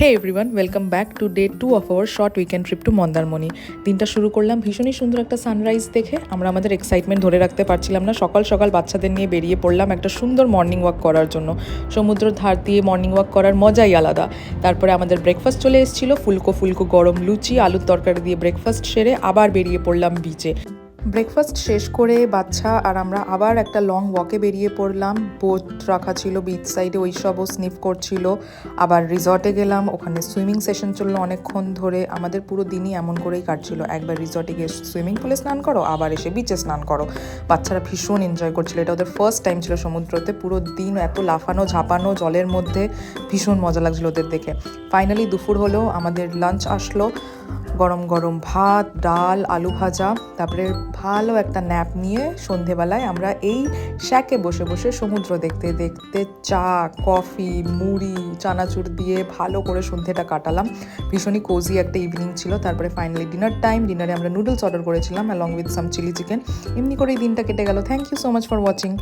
Hey everyone, welcome back to day 2 of our short weekend trip to Mandarmani. দিনটা শুরু করলাম ভীষণই সুন্দর একটা সানরাইজ দেখে। আমরা আমাদের এক্সাইটমেন্ট ধরে রাখতে পারছিলাম না। সকাল সকাল বাচ্চাদের নিয়ে বেরিয়ে পড়লাম একটা সুন্দর মর্নিং ওয়াক করার জন্য। সমুদ্রের ধার দিয়ে মর্নিং ওয়াক করার মজাই আলাদা। তারপরে আমাদের ব্রেকফাস্ট চলে এসেছিলো, ফুলকো ফুলকো গরম লুচি আলুর তরকারি দিয়ে ব্রেকফাস্ট সেরে আবার বেরিয়ে পড়লাম বিচে। ব্রেকফাস্ট শেষ করে বাচ্চা আর আমরা আবার একটা লং ওয়াকে বেরিয়ে পড়লাম। বোট রাখা ছিল বিচ সাইডে, ওই সবও স্নিফ করছিল। আবার রিসর্টে গেলাম, ওখানে সুইমিং সেশন চললো অনেকক্ষণ ধরে। আমাদের পুরো দিনই এমন করেই কাটছিল, একবার রিসর্টে গিয়ে সুইমিং পুলে স্নান করো, আবার এসে বিচে স্নান করো। বাচ্চারা ভীষণ এনজয় করছিল, এটা ওদের ফার্স্ট টাইম ছিল সমুদ্রতে। পুরো দিন এত লাফানো ঝাপানো জলের মধ্যে, ভীষণ মজা লাগছিল ওদের দেখে। ফাইনালি দুপুর হলো, আমাদের লাঞ্চ আসলো, গরম গরম ভাত, ডাল, আলু ভাজা। তারপরে ভালো একটা ন্যাপ নিয়ে সন্ধেবেলায় আমরা এই শ্যাকে বসে বসে সমুদ্র দেখতে দেখতে চা, কফি, মুড়ি, চানাচুর দিয়ে ভালো করে সন্ধেটা কাটালাম। ভীষণই কোজি একটা ইভিনিং ছিল। তারপরে ফাইনালি ডিনার টাইম। ডিনারে আমরা নুডলস অর্ডার করেছিলাম along with some chilli chicken. এমনি করেই দিনটা কেটে গেল। Thank you so much for watching.